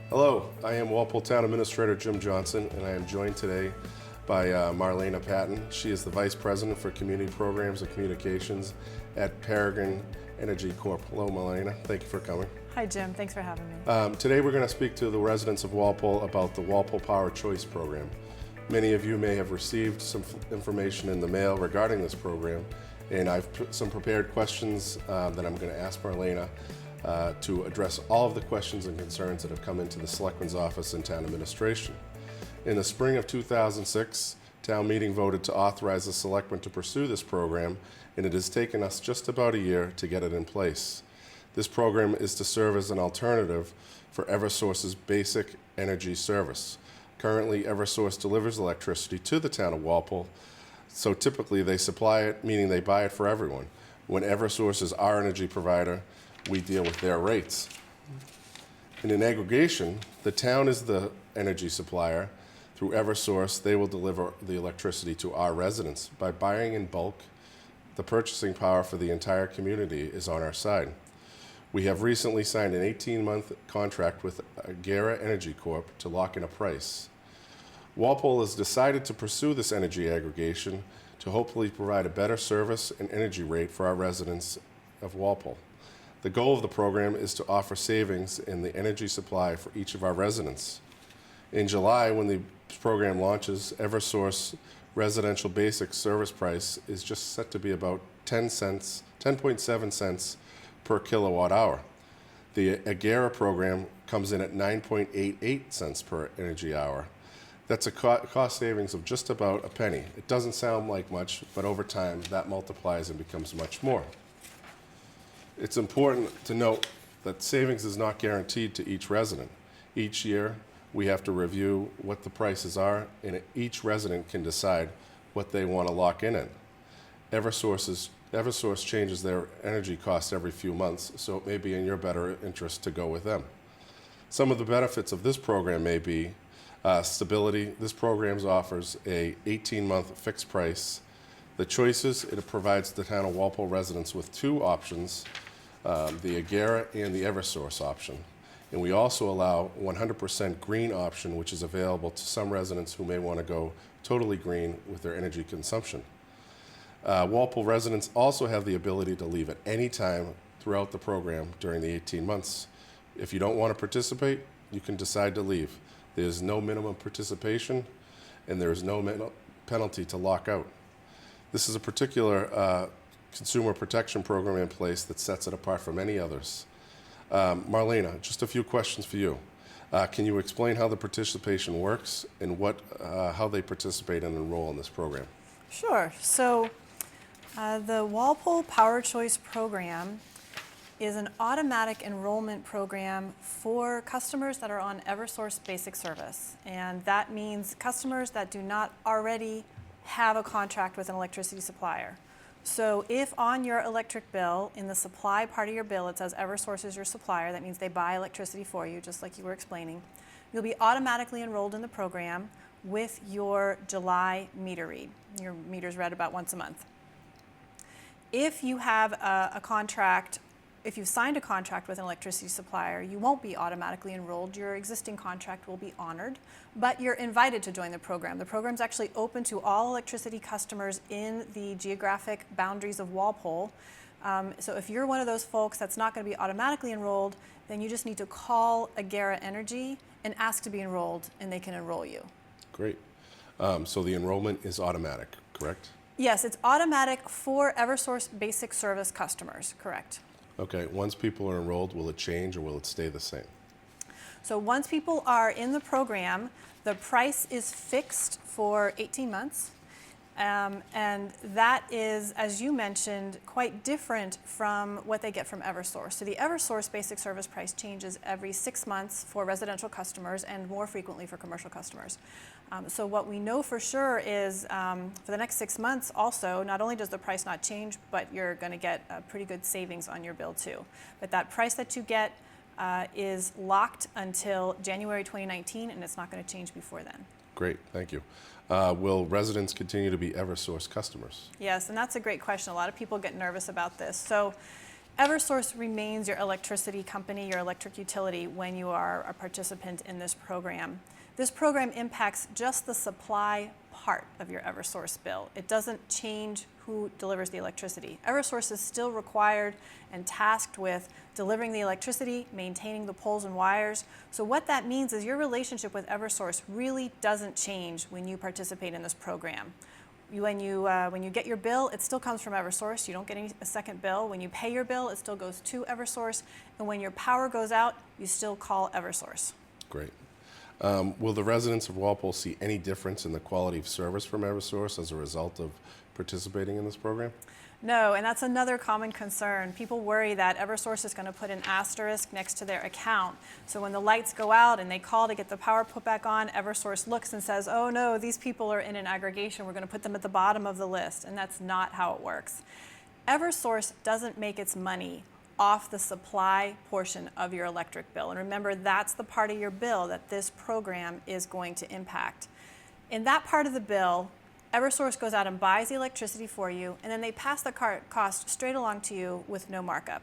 Hello, I am Walpole Town Administrator Jim Johnson, and I am joined today by Marlena Patton. She is the Vice President for Community Programs and Communications at Peregrine Energy Corp. Hello, Marlena. Thank you for coming. Hi, Jim. Thanks for having me. Today we're going to speak to the residents of Walpole about the Walpole Power Choice Program. Many of you may have received some information in the mail regarding this program, and I've put some prepared questions that I'm going to ask Marlena to address all of the questions and concerns that have come into the Selectman's office and Town Administration. In the spring of 2006, Town Meeting voted to authorize the Selectmen to pursue this program, and it has taken us just about a year to get it in place. This program is to serve as an alternative for Eversource's basic energy service. Currently, Eversource delivers electricity to the town of Walpole, so typically they supply it, meaning they buy it for everyone. When Eversource is our energy provider, we deal with their rates. And in aggregation, the town is the energy supplier. Through Eversource, they will deliver the electricity to our residents. By buying in bulk, the purchasing power for the entire community is on our side. We have recently signed an 18-month contract with Agera Energy Corp. To lock in a price. Walpole has decided to pursue this energy aggregation to hopefully provide a better service and energy rate for our residents of Walpole. The goal of the program is to offer savings in the energy supply for each of our residents. In July, when the program launches, Eversource residential basic service price is just set to be about 10.7 cents per kilowatt hour. The Agera program comes in at 9.88 cents per energy hour. That's a cost savings of just about a penny. It doesn't sound like much, but over time that multiplies and becomes much more. It's important to note that savings is not guaranteed to each resident. Each year, we have to review what the prices are, and each resident can decide what they want to lock in. Eversource changes their energy costs every few months, so it may be in your better interest to go with them. Some of the benefits of this program may be stability. This program offers a 18-month fixed price. The choices, it provides the town of Walpole residents with two options, the Agera and the Eversource option. And we also allow 100% green option, which is available to some residents who may want to go totally green with their energy consumption. Walpole residents also have the ability to leave at any time throughout the program during the 18 months. If you don't want to participate, you can decide to leave. There's no minimum participation, and there is no penalty to lock out. This is a particular consumer protection program in place that sets it apart from any others. Marlena, just a few questions for you. Can you explain how the participation works and how they participate and enroll in this program? Sure. So the Walpole Power Choice program is an automatic enrollment program for customers that are on Eversource basic service. And that means customers that do not already have a contract with an electricity supplier. So if on your electric bill, in the supply part of your bill, it says Eversource is your supplier, that means they buy electricity for you, just like you were explaining, you'll be automatically enrolled in the program with your July meter read. Your meter's read about once a month. If you have a contract, if you've signed a contract with an electricity supplier, you won't be automatically enrolled. Your existing contract will be honored, but you're invited to join the program. The program's actually open to all electricity customers in the geographic boundaries of Walpole. So if you're one of those folks that's not going to be automatically enrolled, then you just need to call Agera Energy and ask to be enrolled, and they can enroll you. Great. So the enrollment is automatic, correct? Yes, it's automatic for Eversource basic service customers, correct. Okay, once people are enrolled, will it change or will it stay the same? So once people are in the program, the price is fixed for 18 months. And that is, as you mentioned, quite different from what they get from Eversource. So the Eversource basic service price changes every 6 months for residential customers and more frequently for commercial customers. So what we know for sure is for the next 6 months also, not only does the price not change, but you're going to get a pretty good savings on your bill too. But that price that you get is locked until January 2019, and it's not going to change before then. Great, thank you. Will residents continue to be Eversource customers? Yes, and that's a great question. A lot of people get nervous about this. So Eversource remains your electricity company, your electric utility, when you are a participant in this program. This program impacts just the supply part of your Eversource bill. It doesn't change who delivers the electricity. Eversource is still required and tasked with delivering the electricity, maintaining the poles and wires. So what that means is your relationship with Eversource really doesn't change when you participate in this program. When you get your bill, it still comes from Eversource. You don't get a second bill. When you pay your bill, it still goes to Eversource. And when your power goes out, you still call Eversource. Great. Will the residents of Walpole see any difference in the quality of service from Eversource as a result of participating in this program? No, and that's another common concern. People worry that Eversource is going to put an asterisk next to their account. So when the lights go out and they call to get the power put back on, Eversource looks and says, oh no, these people are in an aggregation. We're going to put them at the bottom of the list. And that's not how it works. Eversource doesn't make its money off the supply portion of your electric bill. And remember, that's the part of your bill that this program is going to impact. In that part of the bill, Eversource goes out and buys the electricity for you, and then they pass the cost straight along to you with no markup.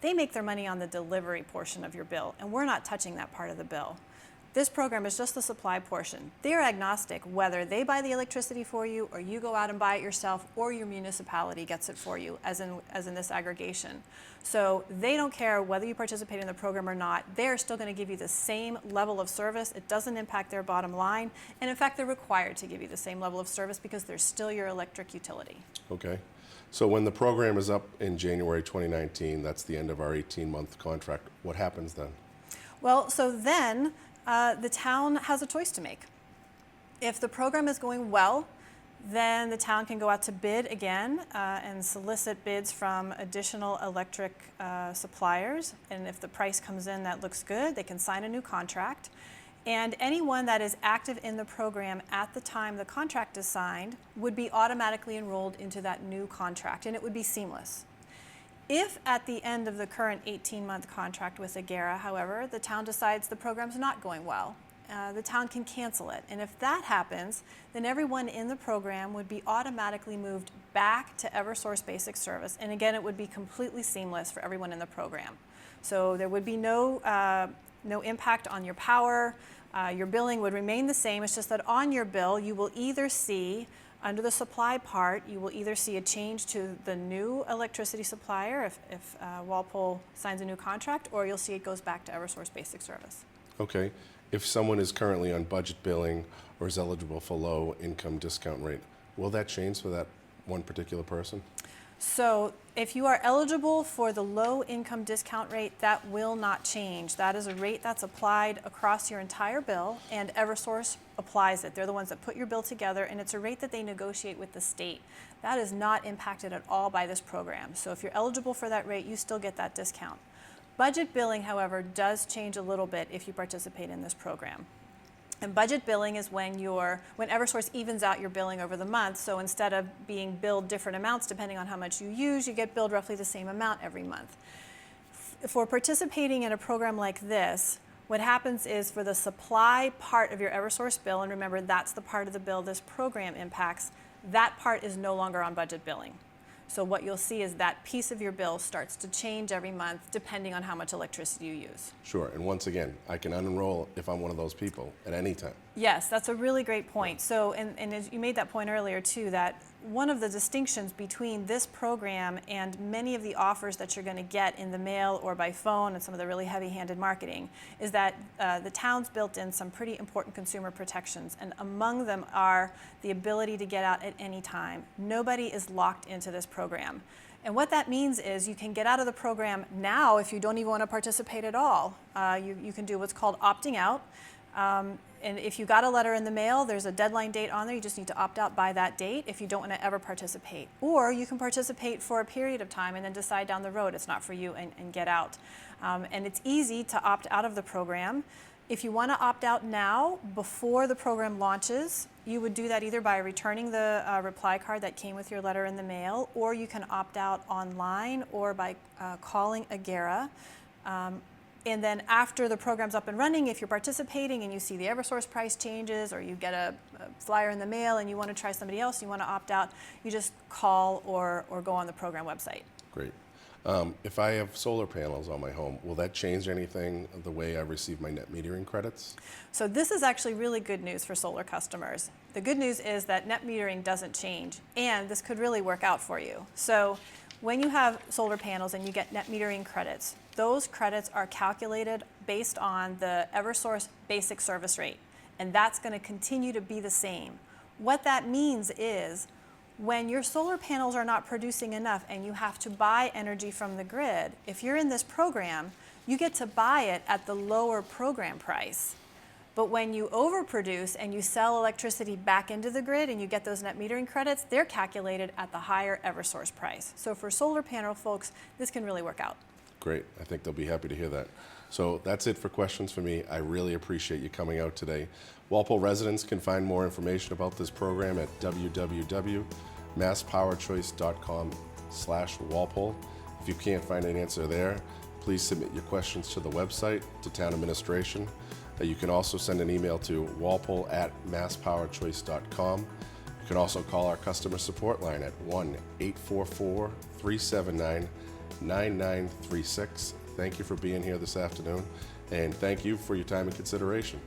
They make their money on the delivery portion of your bill, and we're not touching that part of the bill. This program is just the supply portion. They're agnostic whether they buy the electricity for you, or you go out and buy it yourself, or your municipality gets it for you, as in this aggregation. So they don't care whether you participate in the program or not. They're still going to give you the same level of service. It doesn't impact their bottom line. And in fact, they're required to give you the same level of service because they're still your electric utility. Okay. So when the program is up in January 2019, that's the end of our 18-month contract, what happens then? Well, so then the town has a choice to make. If the program is going well, then the town can go out to bid again and solicit bids from additional electric suppliers. And if the price comes in that looks good, they can sign a new contract. And anyone that is active in the program at the time the contract is signed would be automatically enrolled into that new contract, and it would be seamless. If at the end of the current 18-month contract with Agera, however, the town decides the program's not going well, the town can cancel it. And if that happens, then everyone in the program would be automatically moved back to Eversource Basic Service. And again, it would be completely seamless for everyone in the program. So there would be no impact on your power. Your billing would remain the same. It's just that on your bill, you will either see, under the supply part, you will either see a change to the new electricity supplier if Walpole signs a new contract, or you'll see it goes back to Eversource Basic Service. Okay. If someone is currently on budget billing or is eligible for low income discount rate, will that change for that one particular person? So if you are eligible for the low income discount rate, that will not change. That is a rate that's applied across your entire bill, and Eversource applies it. They're the ones that put your bill together, and it's a rate that they negotiate with the state. That is not impacted at all by this program. So if you're eligible for that rate, you still get that discount. Budget billing, however, does change a little bit if you participate in this program. And budget billing is when Eversource evens out your billing over the month. So instead of being billed different amounts depending on how much you use, you get billed roughly the same amount every month. For participating in a program like this, what happens is for the supply part of your Eversource bill, and remember that's the part of the bill this program impacts, that part is no longer on budget billing. So what you'll see is that piece of your bill starts to change every month depending on how much electricity you use. Sure, and once again, I can unenroll if I'm one of those people at any time. Yes, that's a really great point. So, and as you made that point earlier too, that one of the distinctions between this program and many of the offers that you're going to get in the mail or by phone and some of the really heavy-handed marketing is that the town's built in some pretty important consumer protections, and among them are the ability to get out at any time. Nobody is locked into this program. And what that means is you can get out of the program now if you don't even want to participate at all. You can do what's called opting out. And if you got a letter in the mail, there's a deadline date on there. You just need to opt out by that date if you don't want to ever participate. Or you can participate for a period of time and then decide down the road it's not for you and get out. And it's easy to opt out of the program. If you want to opt out now, before the program launches, you would do that either by returning the reply card that came with your letter in the mail, or you can opt out online or by calling Agera. And then after the program's up and running, if you're participating and you see the Eversource price changes, or you get a flyer in the mail and you want to try somebody else, you want to opt out, you just call or go on the program website. Great. If I have solar panels on my home, will that change anything the way I receive my net metering credits? So this is actually really good news for solar customers. The good news is that net metering doesn't change, and this could really work out for you. So when you have solar panels and you get net metering credits, those credits are calculated based on the Eversource basic service rate, and that's going to continue to be the same. What that means is when your solar panels are not producing enough and you have to buy energy from the grid, if you're in this program, you get to buy it at the lower program price. But when you overproduce and you sell electricity back into the grid and you get those net metering credits, they're calculated at the higher Eversource price. So for solar panel folks, this can really work out. Great. I think they'll be happy to hear that. So that's it for questions for me. I really appreciate you coming out today. Walpole residents can find more information about this program at www.masspowerchoice.com/Walpole. If you can't find an answer there, please submit your questions to the website, to town administration. You can also send an email to walpole@masspowerchoice.com. You can also call our customer support line at 1-844-379-9936. Thank you for being here this afternoon, and thank you for your time and consideration.